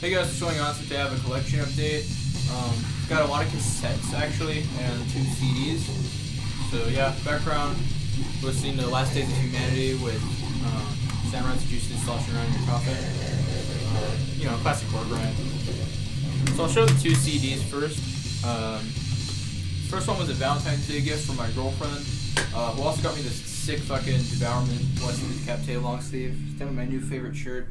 Hey guys, what's going on? So today I have a collection update. Got a lot of cassettes actually, and 2 CDs. So yeah, background, listening to Last Days of Humanity with Samurai's Juices sloshing around in your coffin. Classic chord grind. So I'll show the 2 CDs first. First one was a Valentine's Day gift from my girlfriend, who also got me this sick fucking Devourment Blessing Decapitated long sleeve. It's definitely my new favorite shirt.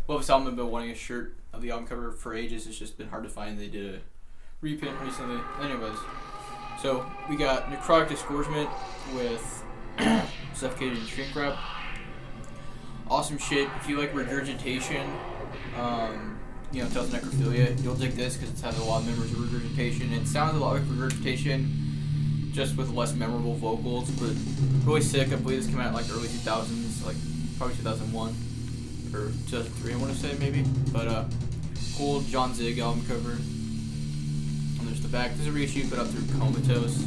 Love this album. I've been wanting a shirt of the album cover for ages. It's just been hard to find. They did a reprint recently. Anyways, so we got Necrotic Disgorgement with Suffocated and Shrink Wrap. Awesome shit. If you like regurgitation, tells necrophilia, you'll dig this because it has a lot of memories of regurgitation. It sounds a lot like regurgitation, just with less memorable vocals, but really sick. I believe this came out in like early 2000s, like probably 2001 or 2003, I want to say maybe. But cool John Zig album cover. And there's the back. There's a reissue put up through Comatose.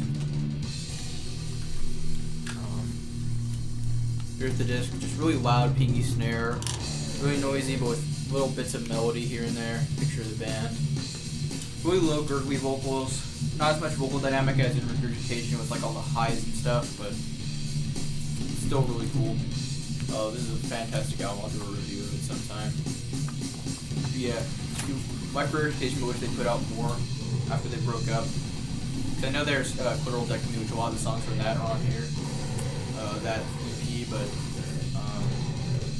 Here's the disc. Just really loud, pinky snare, really noisy, but with little bits of melody here and there. Picture of the band. Really low gurgly vocals. Not as much vocal dynamic as in regurgitation with like all the highs and stuff, but still really cool. This is a fantastic album. I'll do a review of it sometime. Yeah, like regurgitation, but wish they put out more after they broke up. Cause I know there's Clitoral Dectomy, which a lot of the songs from that are on here. That EP, but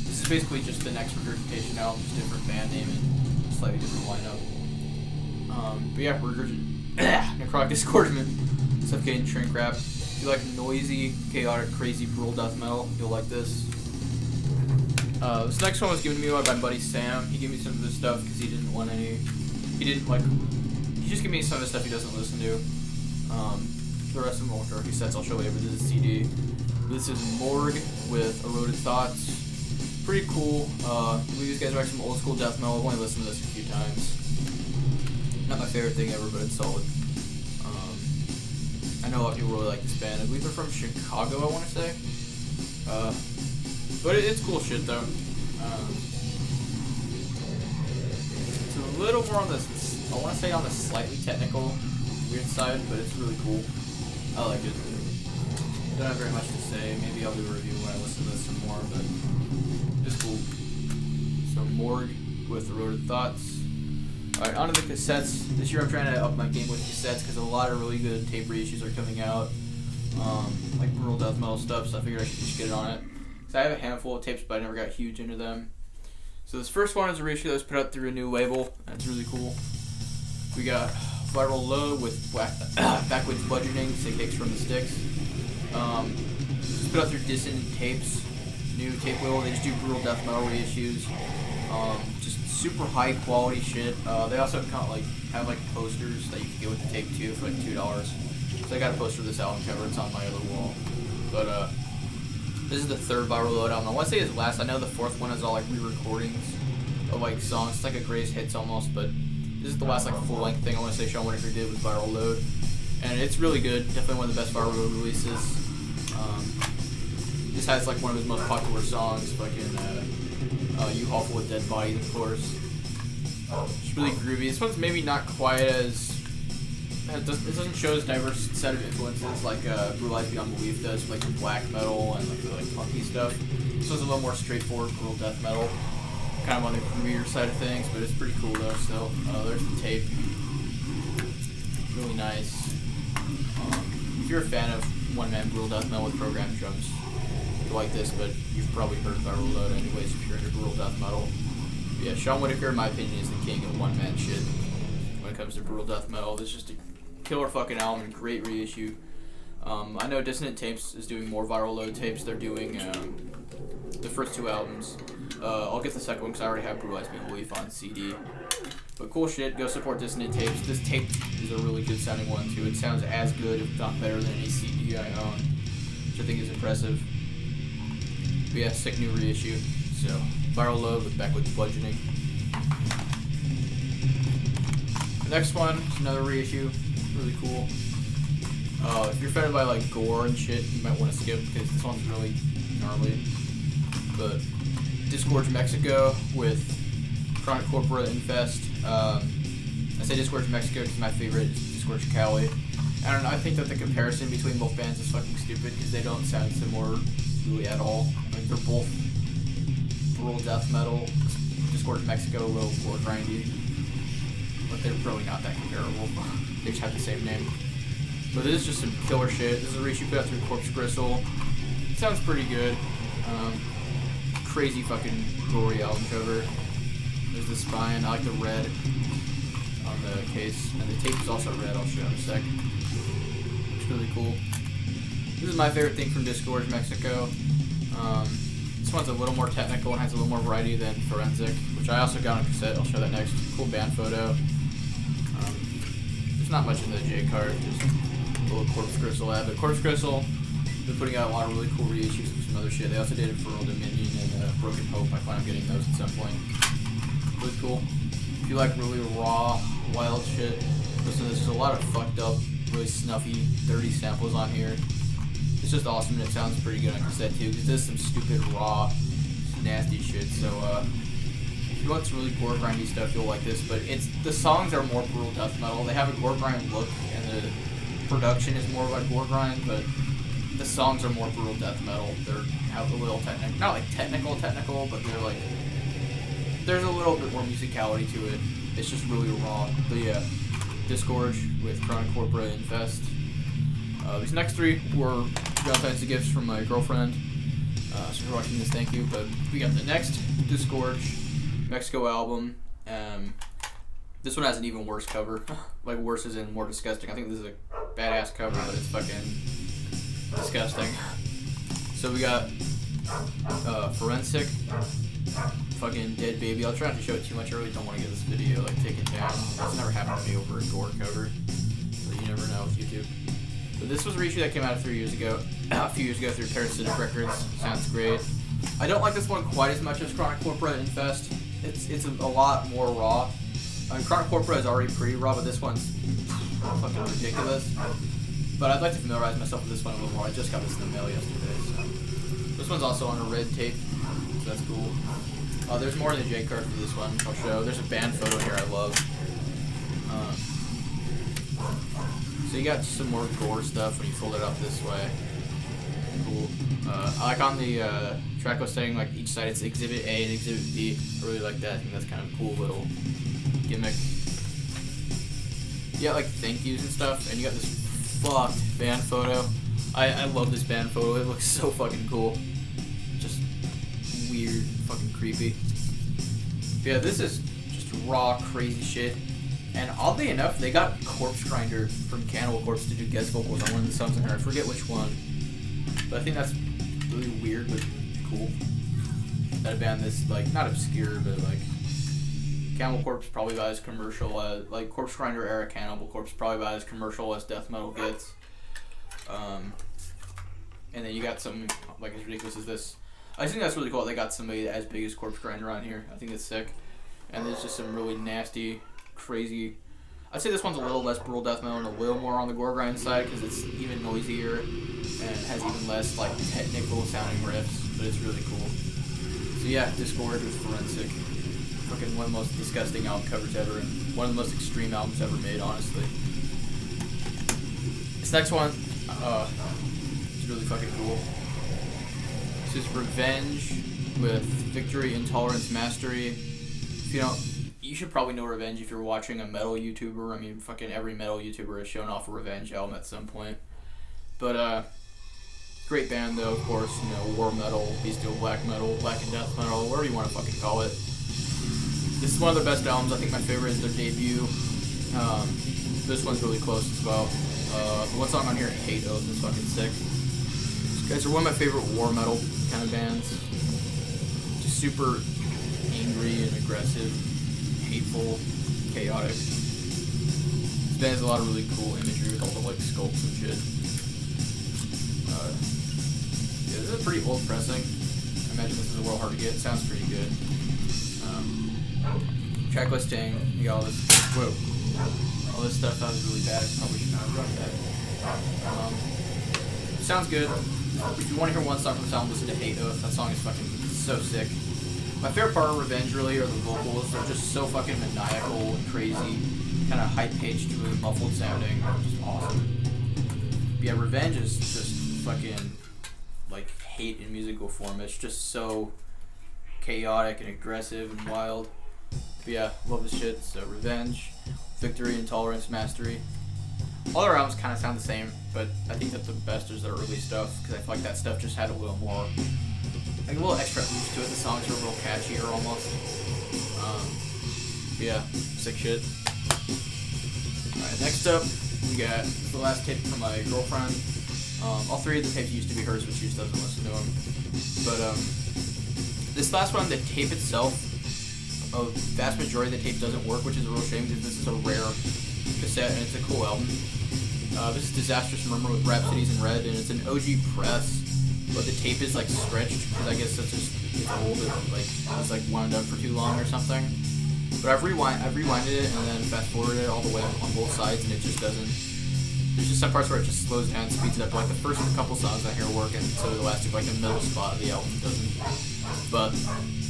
this is basically just the next regurgitation album, just different band name and slightly different lineup. But yeah, Necrotic Disgorgement, Suffocating Shrink Wrap. If you like noisy, chaotic, crazy, brutal death metal, you'll like this. This next one was given to me by my buddy Sam. He gave me some of his stuff because he didn't want any. He just gave me some of the stuff he doesn't listen to. The rest of them won't he sets I'll show later. This is a CD. This is Morgue with Eroded Thoughts. Pretty cool. These guys are like some old school death metal. I've only listened to this a few times. Not my favorite thing ever, but it's solid. I know a lot of people really like this band. I believe they're from Chicago, I want to say. But it's cool shit though. It's a little more on the, I want to say on the slightly technical, weird side, but it's really cool. I like it. Don't have very much to say. Maybe I'll do a review when I listen to this some more, but it's cool. So Morgue with Eroded Thoughts. Alright, on to the cassettes. This year I'm trying to up my game with cassettes because a lot of really good tape reissues are coming out. Like brutal death metal stuff, so I figured I should just get it on it. Because I have a handful of tapes, but I never got huge into them. So this first one is a reissue that was put out through a new label, and it's really cool. We got Viral Low with Backwoods Bludgeoning, Sick Takes from the Sticks. Just put out through Dissonant Tapes, new tape label. They just do brutal death metal reissues. Just super high quality shit. They also have posters that you can get with the tape too for like $2. So I got a poster of this album cover. It's on my other wall. But this is the 3rd Viral Load album. I want to say it's last. I know the 4th one is all like re-recordings of like songs. It's like a greatest hits almost, but this is the last like full-length thing I want to say Sean Whitaker did with Viral Load, and it's really good. Definitely one of the best Viral Load releases. This has like one of his most popular songs, fucking You Haul Full of Dead Bodies, of course. It's really groovy. This one's maybe not quite as, it doesn't show as diverse set of influences like Brutalized Beyond Belief does, like the black metal and like the punky stuff. This one's a little more straightforward brutal death metal, kind of on the groovier side of things, but it's pretty cool though still. There's the tape. Really nice. If you're a fan of one-man brutal death metal with programmed drums, you like this, but you've probably heard Viral Load anyways if you're into brutal death metal. But yeah, Sean Whitaker, in my opinion, is the king of one-man shit when it comes to brutal death metal. This is just a killer fucking album and great reissue. I know Dissonant Tapes is doing more Viral Load tapes. They're doing the first 2 albums. I'll get the second one because I already have Brutalized Beyond Belief on CD. But cool shit, go support Dissonant Tapes. This tape is a really good sounding one too. It sounds as good, if not better, than any CD I own, which I think is impressive. But yeah, sick new reissue. So, Viral Load with Backwoods Bludgeoning. The next one is another reissue, really cool. If you're offended by like gore and shit, you might want to skip because this one's really gnarly. But Disgorge Mexico with Chronic Corpora Infest. I say Discourage Mexico because my favorite is Discourage Cali. I don't know, I think that the comparison between both bands is fucking stupid because they don't sound similar really at all. Like, they're both brutal death metal. Discourage Mexico, a little more grindy. But they're probably not that comparable. They just have the same name. But this is just some killer shit. This is a reissue put out through Corpse Gristle. It sounds pretty good. Crazy fucking gory album cover. There's the spine. I like the red on the case. And the tape is also red. I'll show you in a sec. It's really cool. This is my favorite thing from Discourage Mexico. This one's a little more technical and has a little more variety than Forensic, which I also got on cassette. I'll show that next. Cool band photo. There's not much in the J card, just a little Corpse Gristle ad. But Corpse Gristle, they're putting out a lot of really cool reissues of some other shit. They also did Infernal Dominion and Broken Hope. I plan on getting those at some point. Really cool. If you like really raw, wild shit, listen to this. There's a lot of fucked up, really snuffy, dirty samples on here. It's just awesome, and it sounds pretty good on cassette too, because this is some stupid, raw, nasty shit. So, if you want some really gore grindy stuff, you'll like this. But the songs are more brutal death metal. They have a gore grind look, and the production is more like gore grind, but the songs are more brutal death metal. They're have a little technical, not like technical, but they're like, there's a little bit more musicality to it. It's just really raw. But yeah, Discourage with Chronic Corpora Infest. These next three were Valentine's gifts from my girlfriend. So if you're watching this, thank you. But we got the next Discourage Mexico album. This one has an even worse cover. Like, worse as in more disgusting. I think this is a badass cover, but it's fucking disgusting. So we got Forensic, fucking Dead Baby. I'll try not to show it too much. I really don't want to get this video like taken down. It's never happened to me over a gore cover, so you never know with YouTube. But this was a reissue that came out a few years ago through Parasitic Records. Sounds great. I don't like this one quite as much as Chronic Corpora Infest. It's a lot more raw. I mean, Chronic Corpora is already pretty raw, but this one's fucking ridiculous. But I'd like to familiarize myself with this one a little more. I just got this in the mail yesterday, so. This one's also on a red tape, so that's cool. There's more in the J card for this one. I'll show. There's a band photo here I love. So you got some more gore stuff when you fold it up this way. Cool. I like on the track listing, like each side it's Exhibit A and Exhibit B. I really like that. I think that's kind of a cool little gimmick. You got like thank yous and stuff, and you got this fucked band photo. I love this band photo. It looks so fucking cool. Just weird, fucking creepy. But yeah, this is just raw, crazy shit. And oddly enough, they got Corpse Grinder from Cannibal Corpse to do guest vocals on one of the songs in here. I forget which one. But I think that's really weird, but cool. That a band this, like, not obscure, but like, Cannibal Corpse probably about as commercial as, like, Corpse Grinder era Cannibal Corpse probably about as commercial as death metal gets. And then you got something like as ridiculous as this. I think that's really cool. They got somebody as big as Corpse Grinder on here. I think it's sick. And there's just some really nasty, crazy. I'd say this one's a little less brutal death metal and a little more on the gore grind side because it's even noisier and has even less like technical sounding riffs. But it's really cool. So yeah, Discourage with Forensic. Fucking one of the most disgusting album covers ever and one of the most extreme albums ever made, honestly. This next one, is really fucking cool. This is Revenge with Victory, Intolerance, Mastery. If you don't, you should probably know Revenge if you're watching a metal YouTuber. I mean, fucking every metal YouTuber has shown off a Revenge album at some point. But, great band though, of course, you know, war metal, bestial black metal, black and death metal, whatever you want to fucking call it. This is one of their best albums. I think my favorite is their debut. This one's really close as well. The one song on here, Hate Oath, is fucking sick. These guys are one of my favorite war metal kind of bands. Just super angry and aggressive, hateful, chaotic. This band has a lot of really cool imagery with all the like sculpts and shit. Yeah, this is a pretty old pressing. I imagine this is a little hard to get. It sounds pretty good. Track listing, you got all this. Whoa. All this stuff that was really bad. I probably should not have done that. Sounds good. If you want to hear one song from the album, listen to Hate Oath. That song is fucking so sick. My favorite part of Revenge really are the vocals. They're just so fucking maniacal and crazy, kind of high-pitched, really muffled sounding. Just awesome. But yeah, Revenge is just fucking like hate in musical form. It's just so chaotic and aggressive and wild. But yeah, love this shit. So Revenge, Victory, Intolerance, Mastery. All their albums kind of sound the same, but I think that the best is their early stuff, because I feel like that stuff just had a little more, like a little extra oomph to it. The songs were a little catchier almost. But yeah, sick shit. Alright, next up, we got the last tape from my girlfriend. All three of the tapes used to be hers, but she just doesn't listen to them. But this last one, the tape itself, a vast majority of the tape doesn't work, which is a real shame because this is a rare cassette and it's a cool album. This is Disastrous Murmur with Rhapsodies in Red, and it's an OG press, but the tape is like stretched because I guess it's old, like it's like wound up for too long or something. But I've rewinded it and then fast forwarded it all the way on both sides, and it just doesn't. There's just some parts where it just slows down, speeds it up. Like the first couple songs I hear work, and so the last two, like the middle spot of the album doesn't. But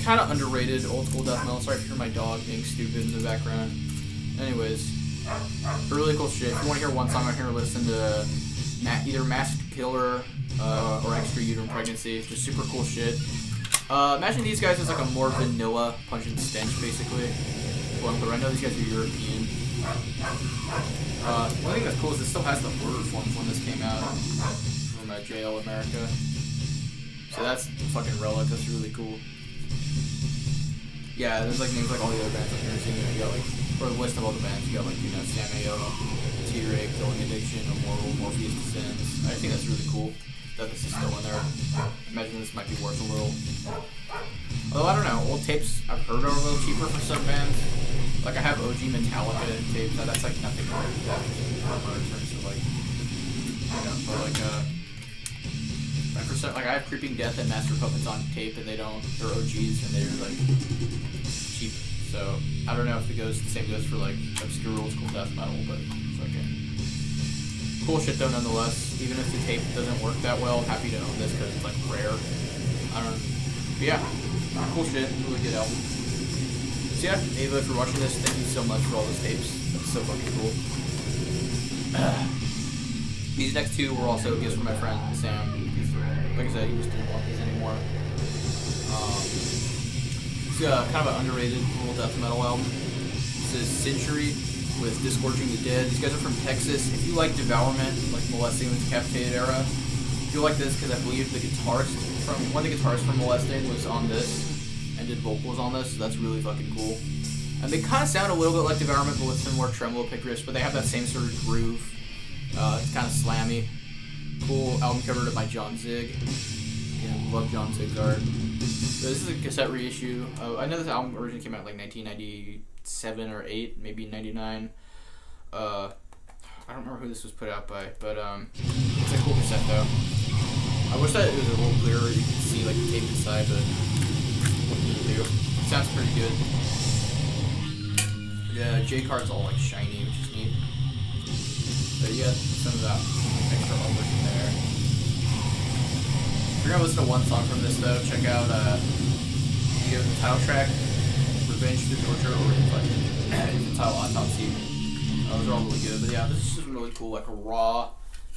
kind of underrated old school death metal. Sorry if you hear my dog being stupid in the background. Anyways, really cool shit. If you want to hear one song on here, listen to either Masked Killer or Extra Uterine Pregnancy. Just super cool shit. Imagine these guys as like a more vanilla Pungent Stench, basically. But I know these guys are European. One thing that's cool is this still has the order forms when this came out from JL America. So that's fucking relic. That's really cool. Yeah, there's like names like all the other bands I've never seen. You got like, or a list of all the bands. You got like, you know, Sameo, T-Ray, Killing Addiction, Immortal, Morpheus Descends. I think that's really cool that this is still in there. I imagine this might be worth a little. Although I don't know, old tapes I've heard are a little cheaper for some bands. Like I have OG Metallica tapes. That's like nothing like that in terms of like, you know, but like like I have Creeping Death and Master Puppets on tape, and they're OGs and they're like cheap. So I don't know if the same goes for like obscure old school death metal, but it's okay. Cool shit though nonetheless. Even if the tape doesn't work that well, I'm happy to own this because it's like rare. I don't know. But yeah, cool shit. Really good album. So yeah, Ava, if you're watching this, thank you so much for all those tapes. That's so fucking cool. These next two were also gifts from my friend Sam. Like I said, he just didn't want these anymore. It's kind of an underrated little death metal album. This is Century with Disgorging the Dead. These guys are from Texas. If you like Devourment, like Molesting the Decapitated era, you'll like this because I believe one of the guitarists from Molesting was on this and did vocals on this, so that's really fucking cool. And they kind of sound a little bit like Devourment, but with some more tremolo pick riffs, but they have that same sort of groove. It's kind of slammy. Cool album cover by John Zig. Yeah, love John Zig's art. So this is a cassette reissue. I know this album originally came out in like 1997 or 8, maybe 99. I don't remember who this was put out by, but it's a cool cassette though. I wish that it was a little clearer, you could see like the tape inside, but what can you do? It sounds pretty good. Yeah, J-card's all like shiny, which is neat. But you got some of that extra artwork in there. If you're gonna listen to one song from this though, check out either the title track, Revenge Through Torture, or the title Autopsy. Those are all really good. But yeah, this is just really cool, like a raw,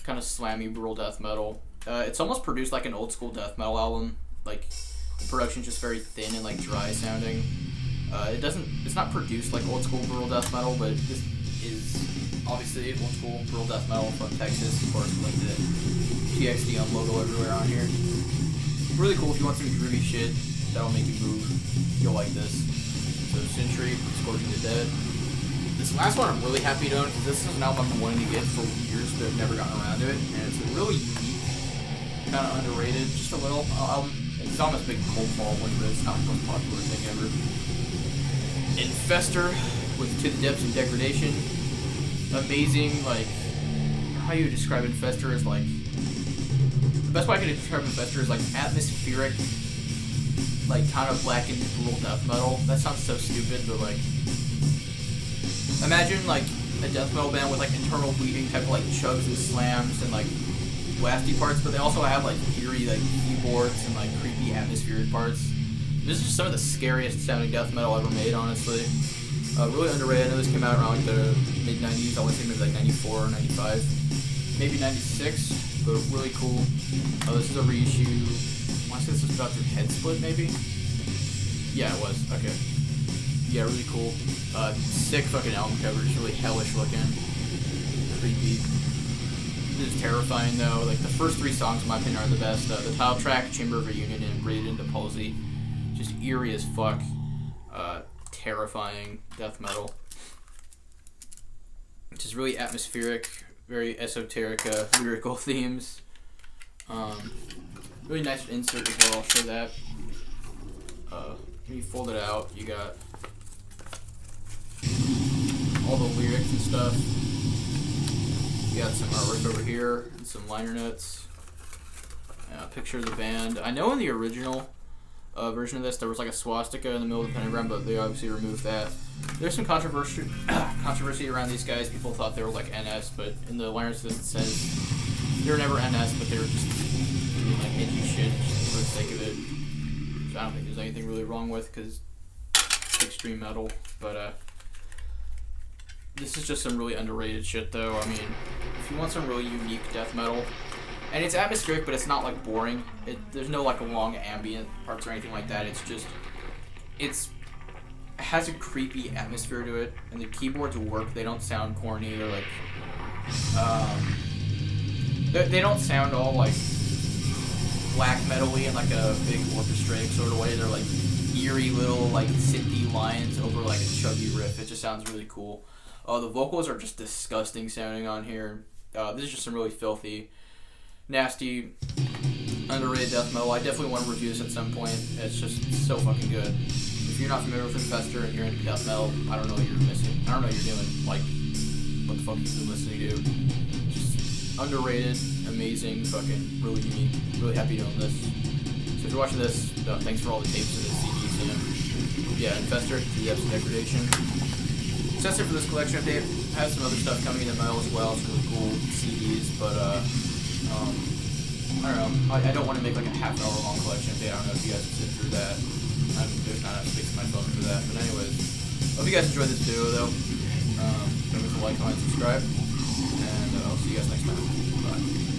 kind of slammy, brutal death metal. It's almost produced like an old school death metal album. Like the production's just very thin and like dry sounding. It's not produced like old school brutal death metal, but this is obviously old school brutal death metal from Texas. Of course, like the TXT on logo everywhere on here. Really cool. If you want some groovy shit that'll make you move, you'll like this. So Century, Scorching the Dead. This last one I'm really happy to own because this is an album I've been wanting to get for years, but I've never gotten around to it, and it's a really unique, kind of underrated, just a little album. It's almost a big cold following, but it's not the most popular thing ever. Infestor with To the Depths of Degradation. Amazing, like, how you would describe Infestor is like, the best way I could describe Infestor is like atmospheric, like kind of blackened brutal death metal. That sounds so stupid, but like, imagine like a death metal band with like internal bleeding type of like chugs and slams and like blasty parts, but they also have like eerie like keyboards and like creepy atmospheric parts. This is just some of the scariest sounding death metal ever made, honestly. Really underrated. I know this came out around like the mid-90s. I want to say maybe like 94 or 95. Maybe 96, but really cool. This is a reissue. I want to say this was about through Head Split, maybe? Yeah, it was. Okay. Yeah, really cool. Sick fucking album cover. Just really hellish looking. Creepy. This is terrifying, though. Like, the first 3 songs, in my opinion, are the best. The title track, Chamber of Reunion, and Braided into Palsy. Just eerie as fuck. Terrifying death metal. Just really atmospheric, very esoteric, lyrical themes. Really nice insert as well. I'll show that. When you fold it out, you got all the lyrics and stuff. You got some artwork over here and some liner notes. Picture of the band. I know in the original version of this there was like a swastika in the middle of the pentagram, but they obviously removed that. There's some controversy around these guys. People thought they were like NS, but in the liner notes it says they were never NS, but they were just doing like edgy shit just for the sake of it. Which I don't think there's anything really wrong with, because it's extreme metal. But this is just some really underrated shit, though. I mean, if you want some really unique death metal, and it's atmospheric, but it's not like boring. There's no like long ambient parts or anything like that. It's just, it has a creepy atmosphere to it, and the keyboards work. They don't sound corny or like, they don't sound all like black metal-y in like a big orchestratic sort of way. They're like eerie little like synthy lines over like a chuggy riff. It just sounds really cool. The vocals are just disgusting sounding on here. This is just some really filthy, nasty, underrated death metal. I definitely want to review this at some point. It's just so fucking good. If you're not familiar with Infestor and you're into death metal, I don't know what you're missing. I don't know what you're doing. Like, what the fuck you've been listening to. Just underrated, amazing, fucking, really unique. Really happy doing this. So if you're watching this, thanks for all the tapes and the CDs and yeah, Infestor, the Depths of Degradation. So that's it for this collection update. I have some other stuff coming in the mail as well, some really cool CDs, but I don't know. I don't want to make like a half-hour long collection update. I don't know if you guys can sit through that. There's not enough space in my phone for that. But anyways, hope you guys enjoyed this video though. Don't forget to like, comment, subscribe, and I'll see you guys next time. Bye.